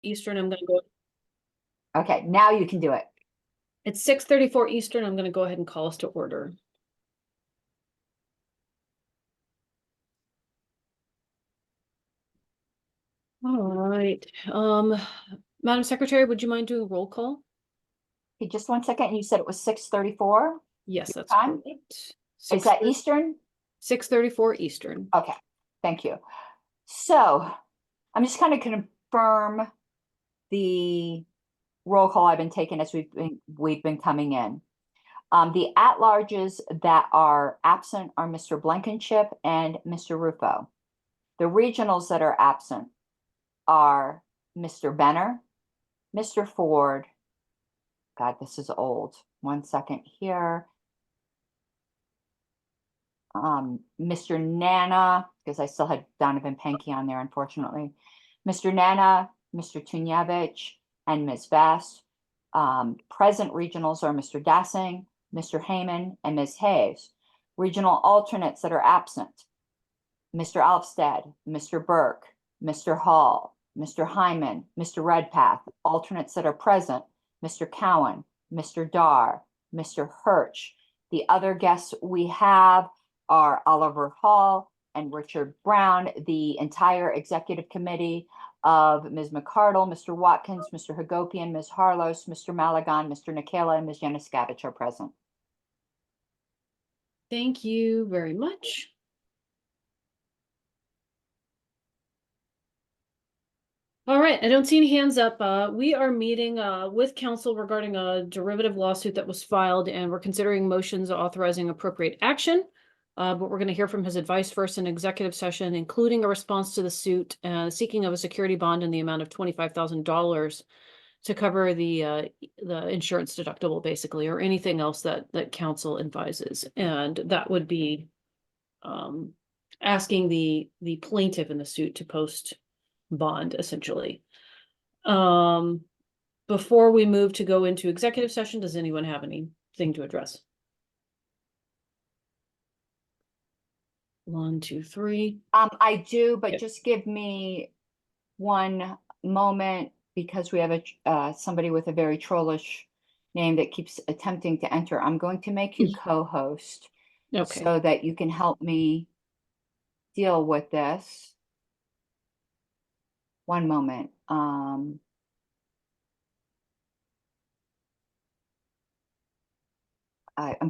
Eastern, I'm gonna go, Okay, now you can do it. it's 6:34 Eastern, I'm gonna go ahead and call us to order. All right, Madam Secretary, would you mind doing a roll call? Okay, just 1 second. You said it was 6:34 Yes, that's time? correct. Is that Eastern? 6:34 Eastern. Okay, thank you. So I'm just kind of confirm the roll call I've been taking as we've been coming in. The at-larges that are absent are Mr. Blankenship and Mr. Rufo. The regionals that are absent are Mr. Benner, Mr. Ford. God, this is old. 1 second here. Mr. Nana, because I still had Donovan Pankey on there, unfortunately. Mr. Nana, Mr. Tunyevich, and Ms. Vest. Present regionals are Mr. Dassing, Mr. Heyman, and Ms. Hayes. Regional alternates that are absent: Mr. Alfstead, Mr. Burke, Mr. Hall, Mr. Hyman, Mr. Redpath. Alternates that are present: Mr. Cowan, Mr. Dar, Mr. Hirsch. The other guests we have are Oliver Hall and Richard Brown. The entire executive committee of Ms. McCardle, Mr. Watkins, Mr. Hagopian, Ms. Harlos, Mr. Malagon, Mr. Nikela, and Ms. Yanuskavich are present. Thank you very much. All right, I don't see any hands up. We are meeting with council regarding a derivative lawsuit that was filed, and we're considering motions authorizing appropriate action. But we're going to hear from his advice first in executive session, including a response to the suit, seeking of a security bond in the amount of $25,000 to cover the insurance deductible, basically, or anything else that council advises. And that would be asking the plaintiff in the suit to post bond, essentially. Before we move to go into executive session, does anyone have anything to address? 1, 2, 3. I do, but Yep. just give me one moment because we have somebody with a very trollish name that keeps attempting to enter. I'm going to make you co-host Okay. so that you can help me deal with this. One moment. I'm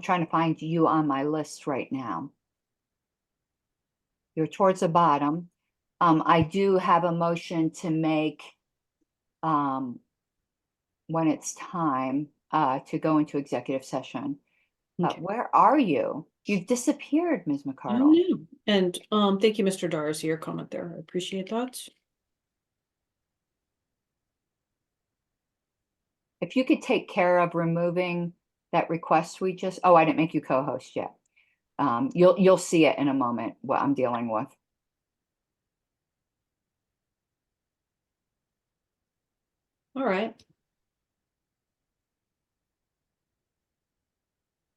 trying to find you on my list right now. You're towards the bottom. I do have a motion to make when it's time to go into executive session. Okay. Where are you? You've disappeared, Ms. I McCardle. know. And thank you, Mr. Darcy, your comment there. I appreciate that. If you could take care of removing that request we just, oh, I didn't make you co-host yet. You'll see it in a moment, what I'm dealing with. All right.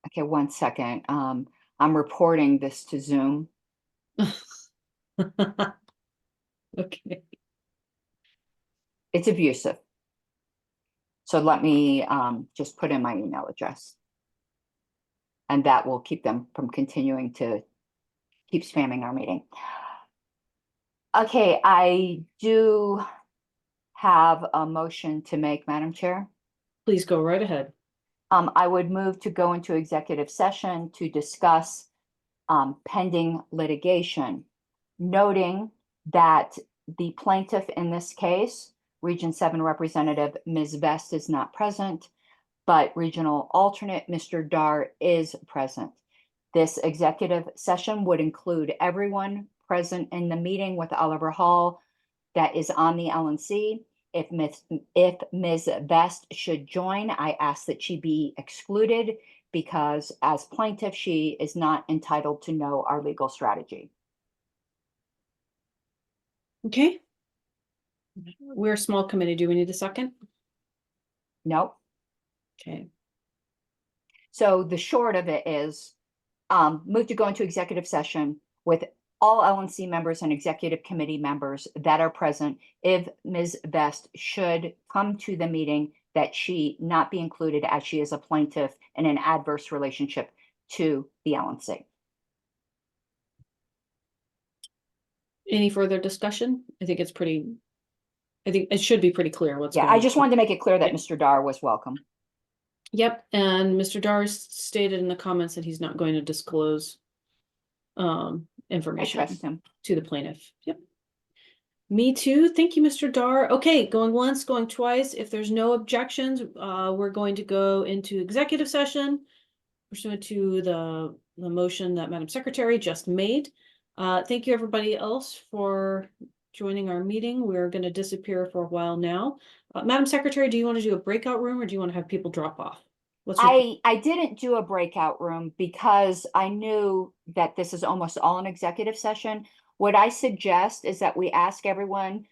Okay, 1 second. I'm reporting this to Zoom. Okay. It's abusive. So let me just put in my email address. And that will keep them from continuing to keep spamming our meeting. Okay, I do have a motion to make, Madam Chair. Please go right ahead. I would move to go into executive session to discuss pending litigation, noting that the plaintiff in this case, Region 7 Representative Ms. Vest, is not present, but Regional Alternate Mr. Dar is present. This executive session would include everyone present in the meeting with Oliver Hall that is on the LNC. If Ms. Vest should join, I ask that she be excluded because as plaintiff, she is not entitled to know our legal strategy. Okay. We're a small committee. Do we need a second? Nope. Okay. So the short of it is move to go into executive session with all LNC members and executive committee members that are present, if Ms. Vest should come to the meeting, that she not be included as she is a plaintiff in an adverse relationship to the LNC. Any further discussion? I think it should be pretty clear what's Yeah, going on. I just wanted to make it clear that Yeah. Mr. Dar was welcome. Yep, and Mr. Dar stated in the comments that he's not going to disclose I information trust him. to the plaintiff. Yep. Me too. Thank you, Mr. Dar. Okay, going once, going twice. If there's no objections, we're going to go into executive session pursuant to the motion that Madam Secretary just made. Thank you, everybody else, for joining our meeting. We're going to disappear for a while now. Madam Secretary, do you want to do a breakout room or do you want to have people drop off? I didn't do a breakout room because I knew that this is almost all an executive session. What I suggest is that we ask everyone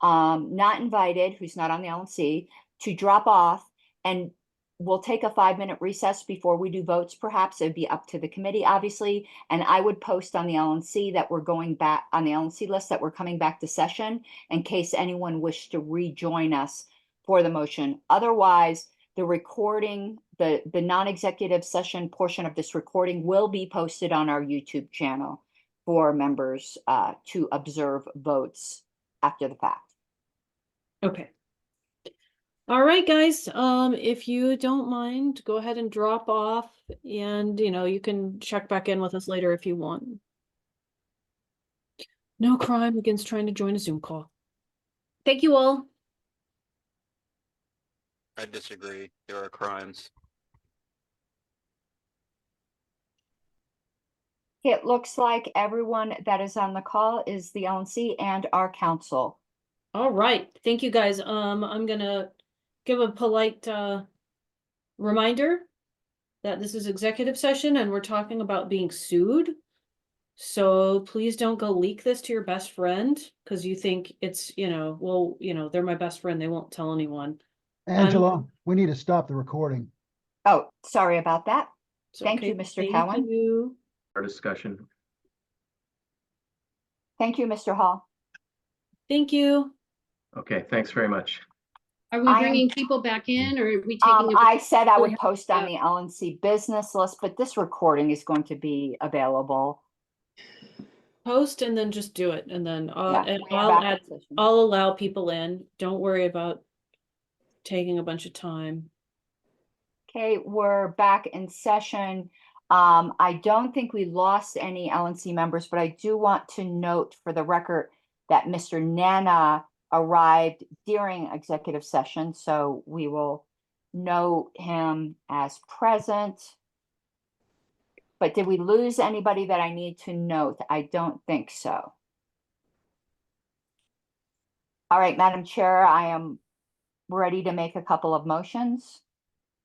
not invited, who's not on the LNC, to drop off, and we'll take a 5-minute recess before we do votes. Perhaps it'd be up to the committee, obviously. And I would post on the LNC that we're going back on the LNC list that we're coming back to session in case anyone wished to rejoin us for the motion. Otherwise, the recording, the non-executive session portion of this recording will be posted on our YouTube channel for members to observe votes after the fact. Okay. All right, guys. If you don't mind, go ahead and drop off, and you can check back in with us later if you want. No crime against trying to join a Zoom call. Thank you all. I disagree. There are crimes. It looks like everyone that is on the call is the LNC and our council. All right. Thank you, guys. I'm gonna give a polite reminder that this is executive session and we're talking about being sued. So please don't go leak this to your best friend because you think it's, well, they're my best friend. They won't tell anyone. Angela, we need to stop the recording. Oh, sorry about that. It's Thank you, okay. Mr. Thank Cowan. you. Our discussion. Thank you, Mr. Hall. Thank you. Okay, thanks very much. Are we I am- bringing people back in or are we taking? I said I would Yeah. post on the LNC business list, but this recording is going to be available. Post and then just do it. And then Yeah, and we are back in session. I'll allow people in. Don't worry about taking a bunch of time. Okay, we're back in session. I don't think we lost any LNC members, but I do want to note for the record that Mr. Nana arrived during executive session, so we will note him as present. But did we lose anybody that I need to note? I don't think so. All right, Madam Chair, I am ready to make a couple of motions.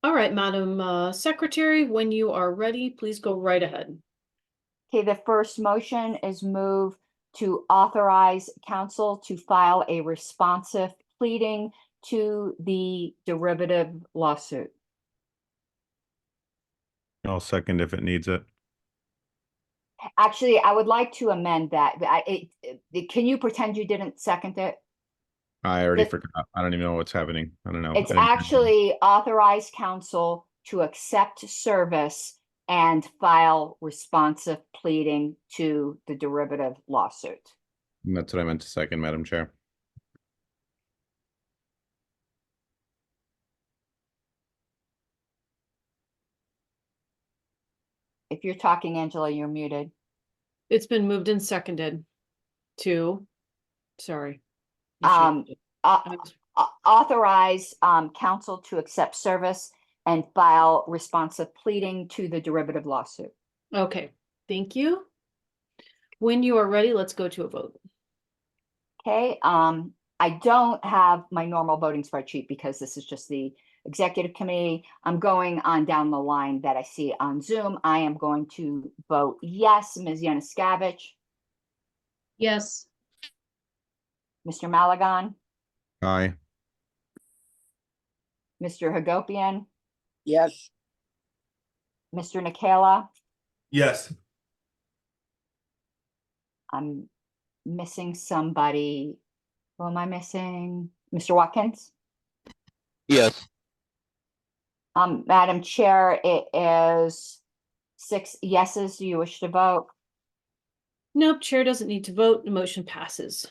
All right, Madam Secretary, when you are ready, please go right ahead. Okay, the first motion is move to authorize council to file a responsive pleading to the derivative lawsuit. I'll second if it needs it. Actually, I would like to amend that. Can you pretend you didn't second it? I already It- forgot. I don't even know what's happening. I don't know. It's I didn't- actually authorize council to accept service and file responsive pleading to the derivative lawsuit. That's what I meant to second, Madam Chair. If you're talking, Angela, you're muted. It's been moved and seconded to, sorry. Um, I was- Authorize council to accept service and file responsive pleading to the derivative lawsuit. Okay, thank you. When you are ready, let's go to a vote. Okay, I don't have my normal voting spreadsheet because this is just the executive committee. I'm going on down the line that I see on Zoom. I am going to vote yes. Ms. Yanuskavich, Yes, Mr. Malagon, Aye. Mr. Hagopian, Yes. Mr. Nikela. Yes. I'm missing somebody. Who am I missing? Mr. Watkins? Yes. Madam Chair, it is 6 yeses. Do you wish to vote? Nope, chair doesn't need to vote. The motion passes.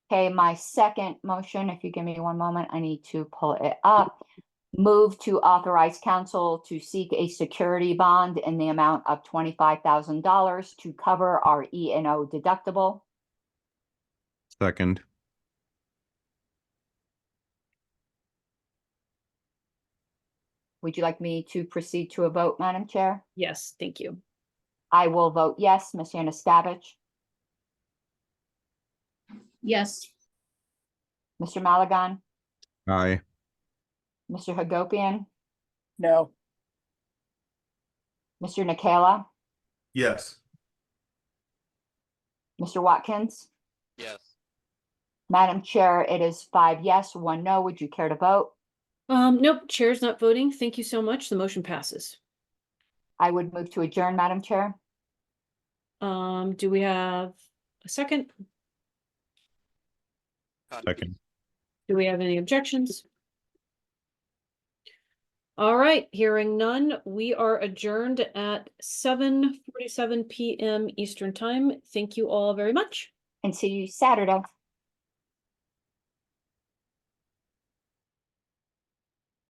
Okay, my second motion, if you give me one moment, I need to pull it up. Move to authorize council to seek a security bond in the amount of $25,000 to cover our E&O deductible. Second. Would you like me to proceed to a vote, Madam Chair? Yes, thank you. I will vote yes. Ms. Yanustavich, Yes. Mr. Malagon, Aye. Mr. Hagopian, No. Mr. Nikela, Yes. Mr. Watkins. Yes. Madam Chair, it is 5 yes, 1 no. Would you care to vote? Nope, chair's not voting. Thank you so much. The motion passes. I would move to adjourn, Madam Chair. Do we have a second? Second. Do we have any objections? All right, hearing none, we are adjourned at 7:47 p.m. Eastern Time. Thank you all very much. And see you Saturday.